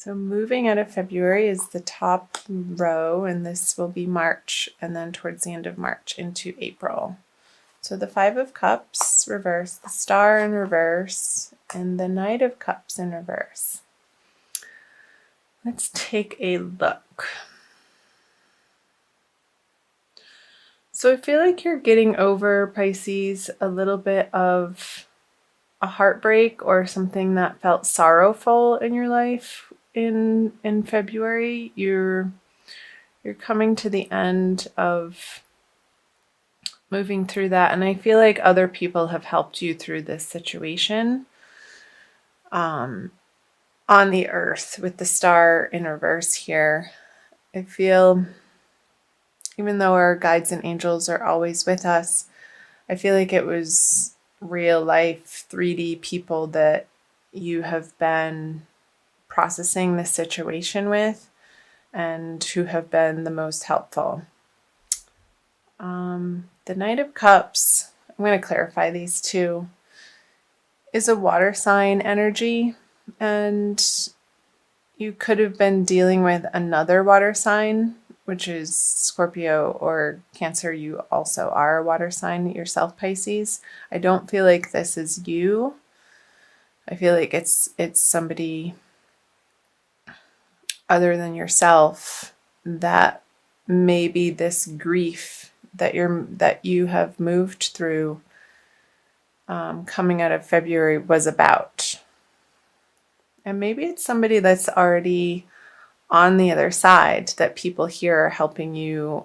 So moving out of February is the top row, and this will be March, and then towards the end of March into April. So the Five of Cups reverse, the Star in reverse, and the Knight of Cups in reverse. Let's take a look. So I feel like you're getting over, Pisces, a little bit of a heartbreak or something that felt sorrowful in your life in February. You're coming to the end of moving through that, and I feel like other people have helped you through this situation. On the earth with the Star in reverse here, I feel, even though our guides and angels are always with us, I feel like it was real life 3D people that you have been processing this situation with and who have been the most helpful. The Knight of Cups, I'm going to clarify these two, is a water sign energy, and you could have been dealing with another water sign, which is Scorpio or Cancer. You also are a water sign yourself, Pisces. I don't feel like this is you. I feel like it's somebody other than yourself that maybe this grief that you have moved through coming out of February was about. And maybe it's somebody that's already on the other side that people here are helping you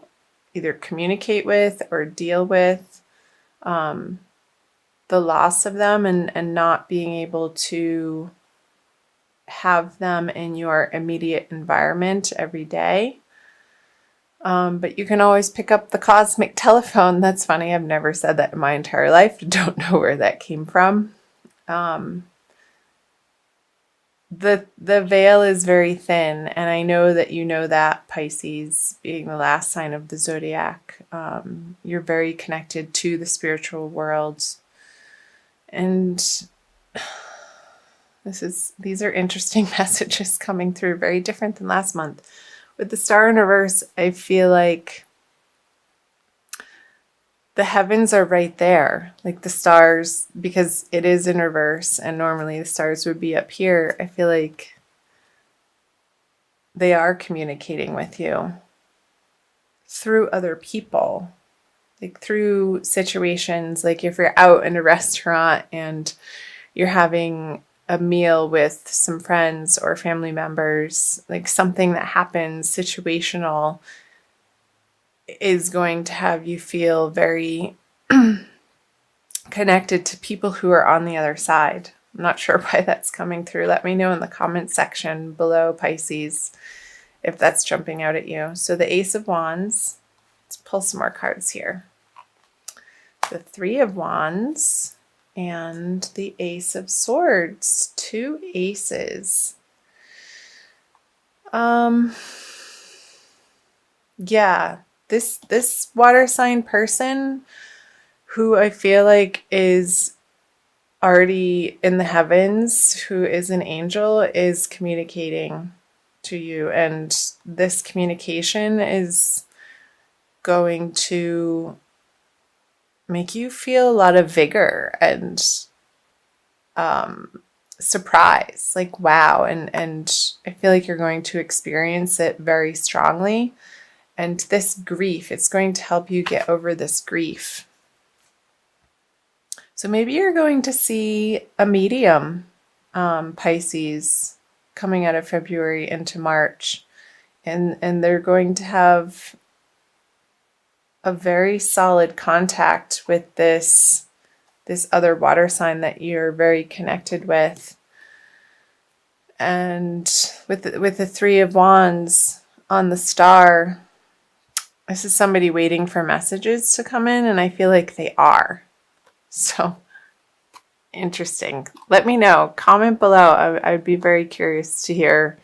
either communicate with or deal with the loss of them and not being able to have them in your immediate environment every day. But you can always pick up the cosmic telephone. That's funny. I've never said that in my entire life. Don't know where that came from. The veil is very thin, and I know that you know that, Pisces, being the last sign of the zodiac. You're very connected to the spiritual world, and these are interesting messages coming through, very different than last month. With the Star in reverse, I feel like the heavens are right there, like the stars, because it is in reverse and normally the stars would be up here. I feel like they are communicating with you through other people, like through situations, like if you're out in a restaurant and you're having a meal with some friends or family members, like something that happens situational is going to have you feel very connected to people who are on the other side. I'm not sure why that's coming through. Let me know in the comment section below, Pisces, if that's jumping out at you. So the Ace of Wands, let's pull some more cards here. The Three of Wands and the Ace of Swords, two aces. Yeah, this water sign person who I feel like is already in the heavens, who is an angel, is communicating to you, and this communication is going to make you feel a lot of vigor and surprise, like wow, and I feel like you're going to experience it very strongly. And this grief, it's going to help you get over this grief. So maybe you're going to see a medium, Pisces, coming out of February into March, and they're going to have a very solid contact with this other water sign that you're very connected with. And with the Three of Wands on the Star, this is somebody waiting for messages to come in, and I feel like they are. So interesting. Let me know. Comment below. I'd be very curious to hear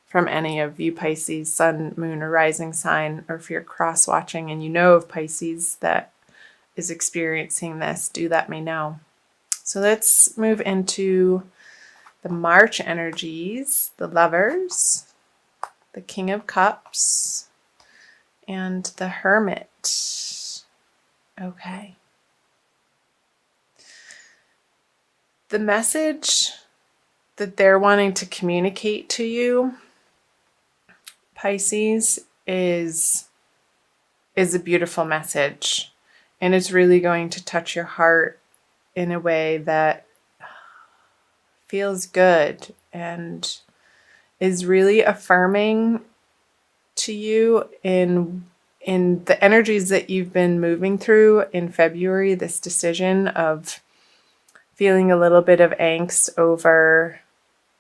from any of you Pisces, sun, moon, or rising sign, or if you're cross-watching and you know of Pisces that is experiencing this, do let me know. So let's move into the March energies, the Lovers, the King of Cups, and the Hermit. Okay. The message that they're wanting to communicate to you, Pisces, is a beautiful message. And it's really going to touch your heart in a way that feels good and is really affirming to you in the energies that you've been moving through in February, this decision of feeling a little bit of angst over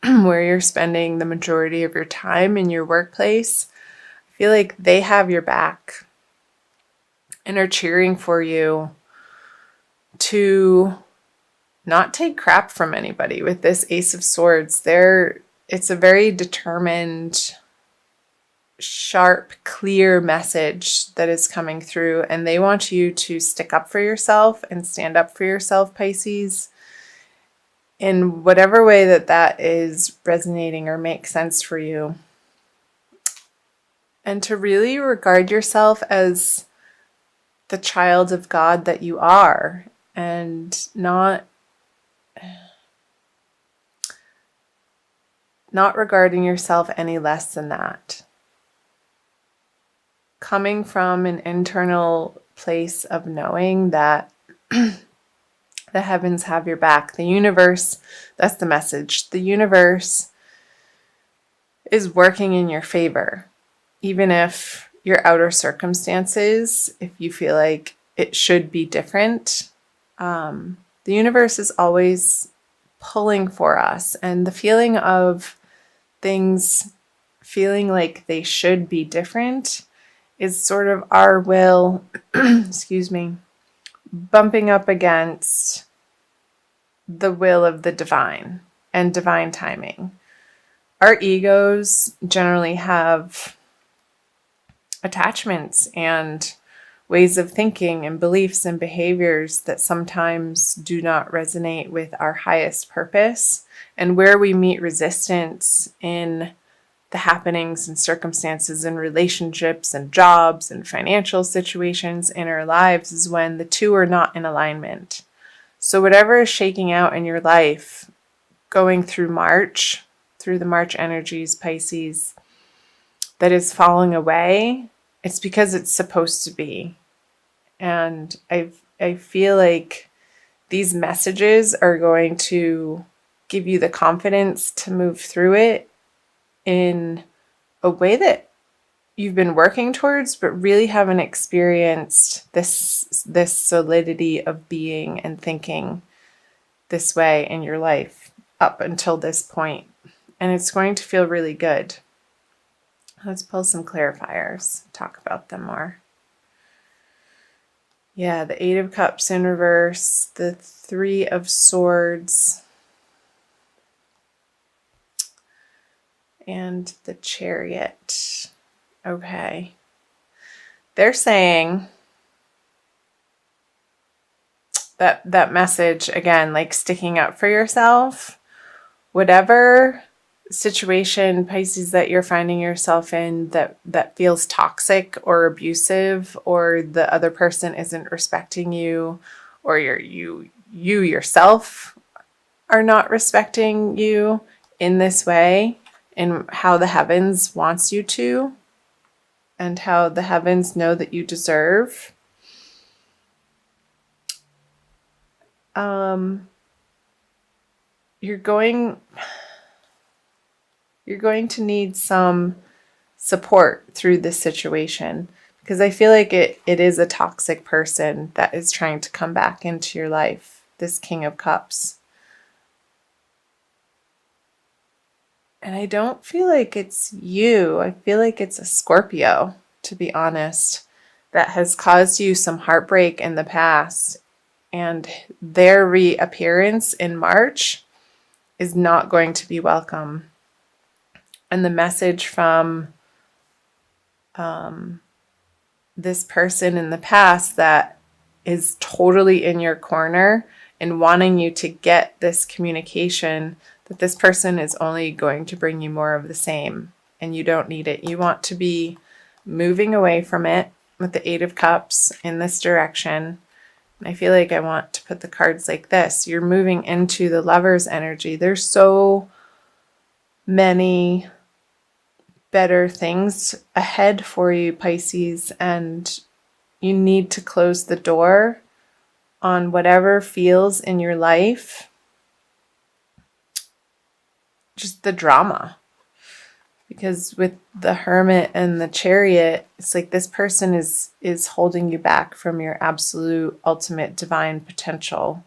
where you're spending the majority of your time in your workplace. I feel like they have your back and are cheering for you to not take crap from anybody with this Ace of Swords. It's a very determined, sharp, clear message that is coming through, and they want you to stick up for yourself and stand up for yourself, Pisces, in whatever way that is resonating or makes sense for you. And to really regard yourself as the child of God that you are, and not regarding yourself any less than that. Coming from an internal place of knowing that the heavens have your back. The universe, that's the message. The universe is working in your favor. Even if your outer circumstances, if you feel like it should be different, the universe is always pulling for us. And the feeling of things feeling like they should be different is sort of our will, excuse me, bumping up against the will of the divine and divine timing. Our egos generally have attachments and ways of thinking and beliefs and behaviors that sometimes do not resonate with our highest purpose. And where we meet resistance in the happenings and circumstances and relationships and jobs and financial situations in our lives is when the two are not in alignment. So whatever is shaking out in your life, going through March, through the March energies, Pisces, that is falling away, it's because it's supposed to be. And I feel like these messages are going to give you the confidence to move through it in a way that you've been working towards, but really haven't experienced this solidity of being and thinking this way in your life up until this point. And it's going to feel really good. Let's pull some clarifiers, talk about them more. Yeah, the Eight of Cups in reverse, the Three of Swords, and the Chariot. Okay. They're saying that message, again, like sticking up for yourself, whatever situation, Pisces, that you're finding yourself in that feels toxic or abusive, or the other person isn't respecting you, or you yourself are not respecting you in this way, in how the heavens wants you to, and how the heavens know that you deserve. You're going to need some support through this situation, because I feel like it is a toxic person that is trying to come back into your life, this King of Cups. And I don't feel like it's you. I feel like it's a Scorpio, to be honest, that has caused you some heartbreak in the past. And their reappearance in March is not going to be welcome. And the message from this person in the past that is totally in your corner and wanting you to get this communication that this person is only going to bring you more of the same, and you don't need it. You want to be moving away from it with the Eight of Cups in this direction. And I feel like I want to put the cards like this. You're moving into the Lover's energy. There's so many better things ahead for you, Pisces, and you need to close the door on whatever feels in your life just the drama. Because with the Hermit and the Chariot, it's like this person is holding you back from your absolute ultimate divine potential.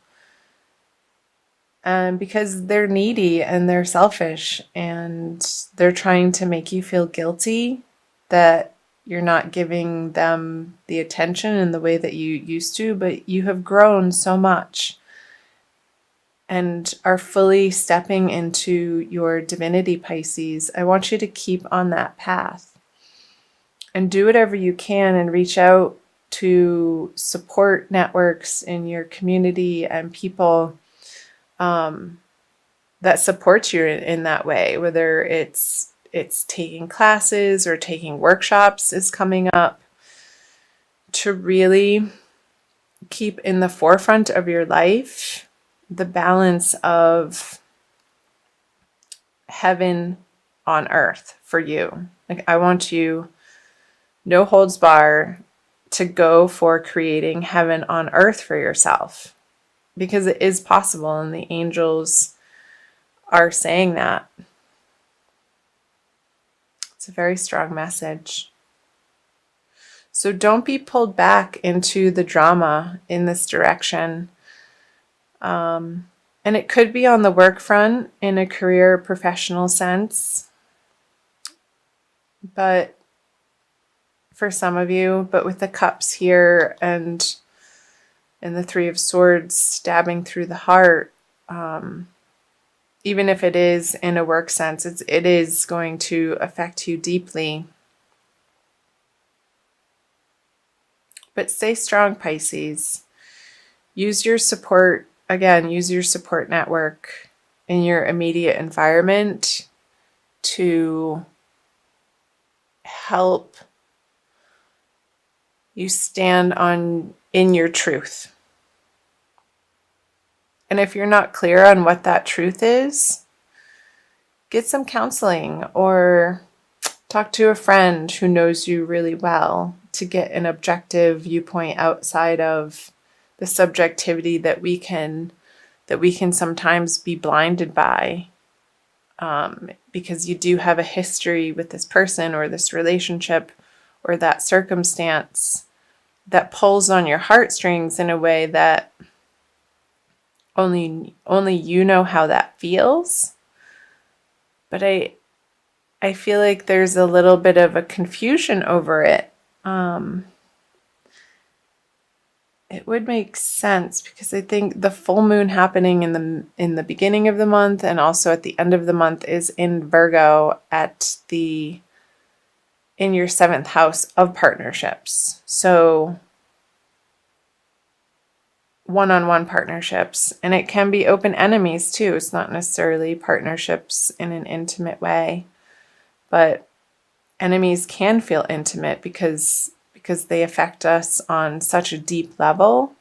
And because they're needy and they're selfish and they're trying to make you feel guilty that you're not giving them the attention in the way that you used to, but you have grown so much and are fully stepping into your divinity, Pisces. I want you to keep on that path and do whatever you can and reach out to support networks in your community and people that support you in that way, whether it's taking classes or taking workshops is coming up, to really keep in the forefront of your life the balance of heaven on earth for you. Like, I want you, no holds bar, to go for creating heaven on earth for yourself, because it is possible, and the angels are saying that. It's a very strong message. So don't be pulled back into the drama in this direction. And it could be on the work front in a career professional sense, but for some of you, but with the cups here and the Three of Swords stabbing through the heart, even if it is in a work sense, it is going to affect you deeply. But stay strong, Pisces. Use your support, again, use your support network in your immediate environment to help you stand in your truth. And if you're not clear on what that truth is, get some counseling or talk to a friend who knows you really well to get an objective viewpoint outside of the subjectivity that we can sometimes be blinded by, because you do have a history with this person or this relationship or that circumstance that pulls on your heartstrings in a way that only you know how that feels. But I feel like there's a little bit of a confusion over it. It would make sense because I think the full moon happening in the beginning of the month and also at the end of the month is in Virgo in your 7th house of partnerships. So one-on-one partnerships, and it can be open enemies too. It's not necessarily partnerships in an intimate way, but enemies can feel intimate because they affect us on such a deep level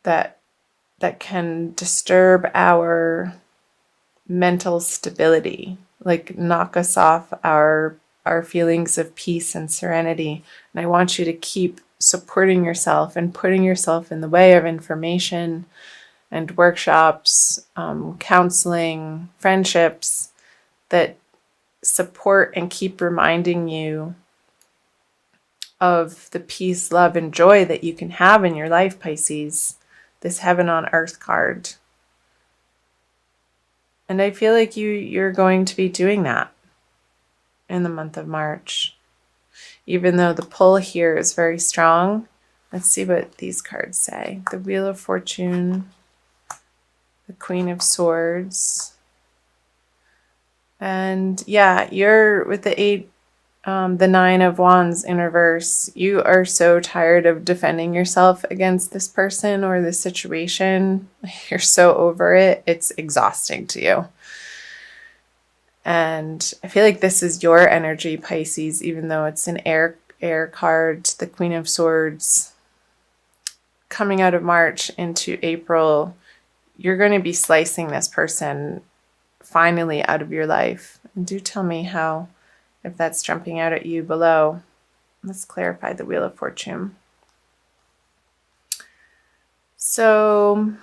that can disturb our mental stability, like knock us off our feelings of peace and serenity. And I want you to keep supporting yourself and putting yourself in the way of information and workshops, counseling, friendships that support and keep reminding you of the peace, love, and joy that you can have in your life, Pisces. This heaven on earth card. And I feel like you're going to be doing that in the month of March. Even though the pull here is very strong. Let's see what these cards say. The Wheel of Fortune, the Queen of Swords. And yeah, you're with the The Nine of Wands in reverse. You are so tired of defending yourself against this person or this situation. You're so over it. It's exhausting to you. And I feel like this is your energy, Pisces, even though it's an air card, the Queen of Swords. Coming out of March into April, you're going to be slicing this person finally out of your life. And do tell me how, if that's jumping out at you below. Let's clarify the Wheel of Fortune. So,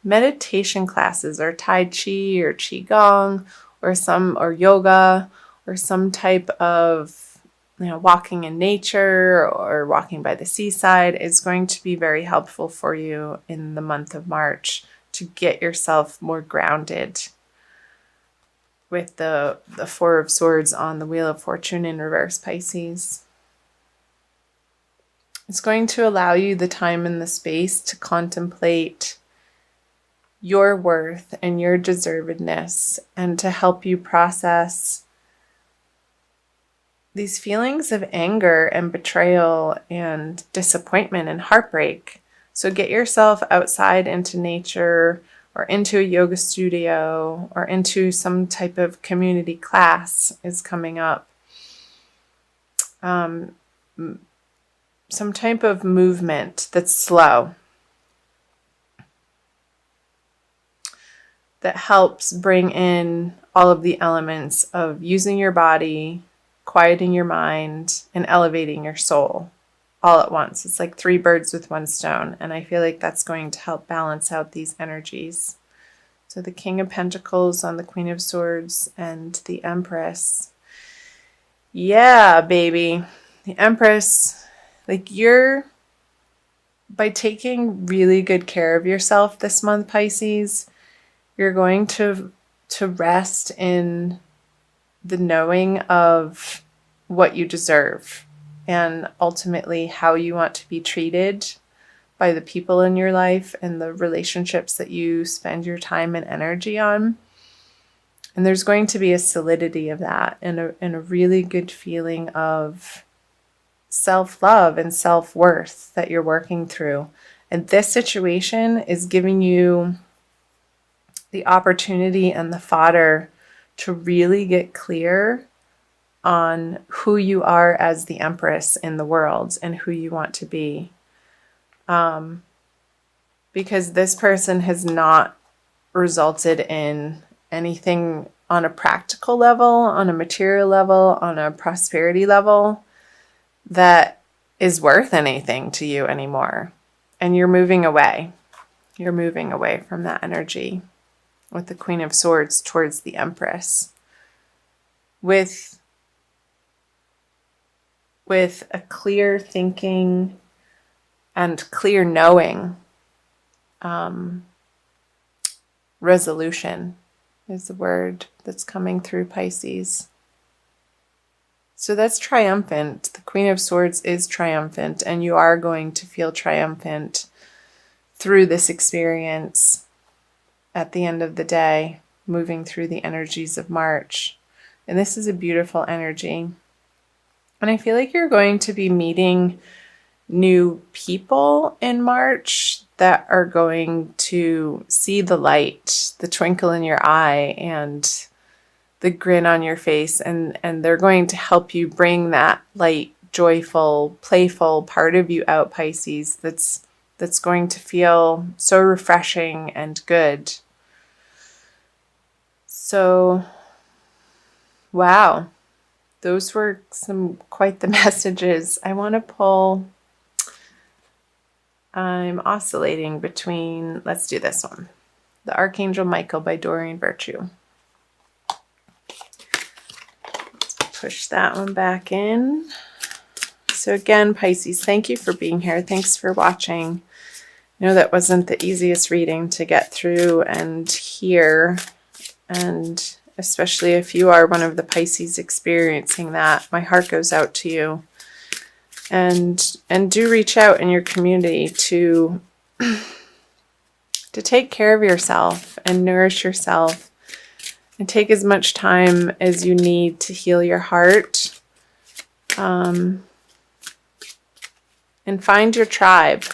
meditation classes or Tai Chi or Qigong or yoga or some type of, walking in nature or walking by the seaside is going to be very helpful for you in the month of March to get yourself more grounded. With the Four of Swords on the Wheel of Fortune in reverse, Pisces. It's going to allow you the time and the space to contemplate your worth and your deservedness, and to help you process these feelings of anger and betrayal and disappointment and heartbreak. So get yourself outside into nature, or into a yoga studio, or into some type of community class is coming up. Some type of movement that's slow, that helps bring in all of the elements of using your body, quieting your mind, and elevating your soul all at once. It's like 3 birds with 1 stone, and I feel like that's going to help balance out these energies. So the King of Pentacles on the Queen of Swords and the Empress. Yeah, baby. The Empress, like, by taking really good care of yourself this month, Pisces, you're going to rest in the knowing of what you deserve and ultimately how you want to be treated by the people in your life and the relationships that you spend your time and energy on. And there's going to be a solidity of that and a really good feeling of self-love and self-worth that you're working through. And this situation is giving you the opportunity and the fodder to really get clear on who you are as the Empress in the world and who you want to be. Because this person has not resulted in anything on a practical level, on a material level, on a prosperity level that is worth anything to you anymore. And you're moving away. You're moving away from that energy with the Queen of Swords towards the Empress. With a clear thinking and clear knowing. Resolution is the word that's coming through, Pisces. So that's triumphant. The Queen of Swords is triumphant, and you are going to feel triumphant through this experience at the end of the day, moving through the energies of March. And this is a beautiful energy. And I feel like you're going to be meeting new people in March that are going to see the light, the twinkle in your eye, and the grin on your face, and they're going to help you bring that light, joyful, playful part of you out, Pisces, that's going to feel so refreshing and good. So, wow, those were quite the messages. I want to pull. I'm oscillating between, let's do this one, The Archangel Michael by Doreen Virtue. Let's push that one back in. So again, Pisces, thank you for being here. Thanks for watching. I know that wasn't the easiest reading to get through and hear, and especially if you are one of the Pisces experiencing that, my heart goes out to you. And do reach out in your community to take care of yourself and nourish yourself And take as much time as you need to heal your heart. And find your tribe.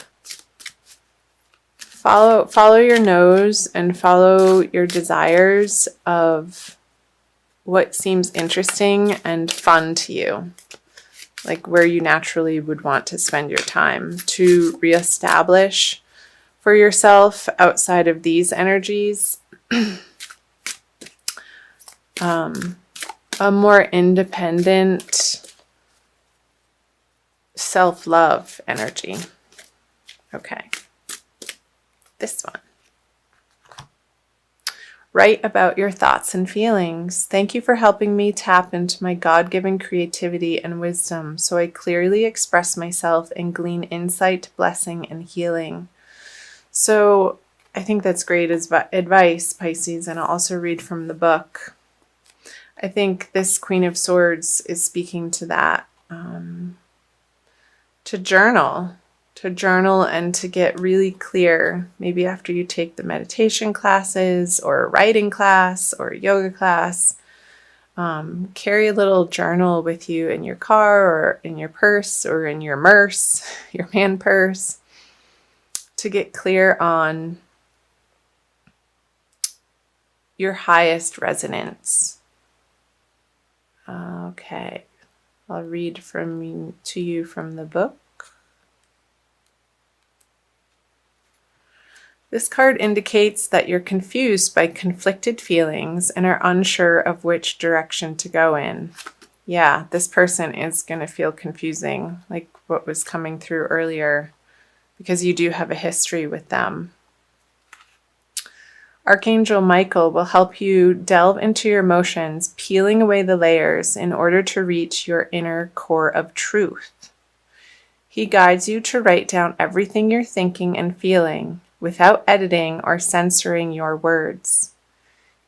Follow your nose and follow your desires of what seems interesting and fun to you. Like where you naturally would want to spend your time to reestablish for yourself outside of these energies. A more independent self-love energy. Okay. This one. Write about your thoughts and feelings. Thank you for helping me tap into my God-given creativity and wisdom so I clearly express myself and glean insight, blessing, and healing. So I think that's great advice, Pisces, and I'll also read from the book. I think this Queen of Swords is speaking to that. To journal and to get really clear, maybe after you take the meditation classes or a writing class or a yoga class. Carry a little journal with you in your car or in your purse or in your your man purse, to get clear on your highest resonance. Okay, I'll read to you from the book. This card indicates that you're confused by conflicted feelings and are unsure of which direction to go in. Yeah, this person is going to feel confusing, like what was coming through earlier, because you do have a history with them. Archangel Michael will help you delve into your emotions, peeling away the layers in order to reach your inner core of truth. He guides you to write down everything you're thinking and feeling without editing or censoring your words.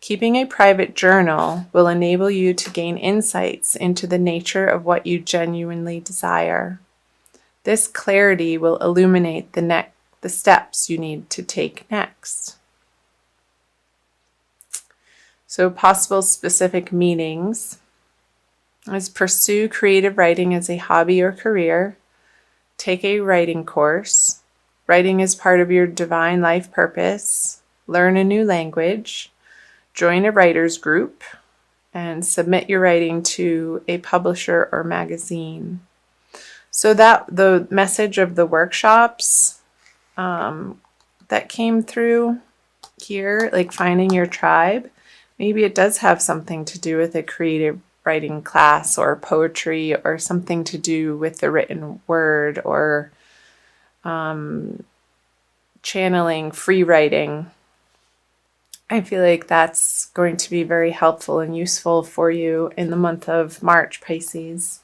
Keeping a private journal will enable you to gain insights into the nature of what you genuinely desire. This clarity will illuminate the steps you need to take next. So possible specific meanings is pursue creative writing as a hobby or career. Take a writing course. Writing is part of your divine life purpose. Learn a new language. Join a writer's group. And submit your writing to a publisher or magazine. So that the message of the workshops that came through here, like finding your tribe, maybe it does have something to do with a creative writing class or poetry or something to do with the written word or channeling, free writing. I feel like that's going to be very helpful and useful for you in the month of March, Pisces.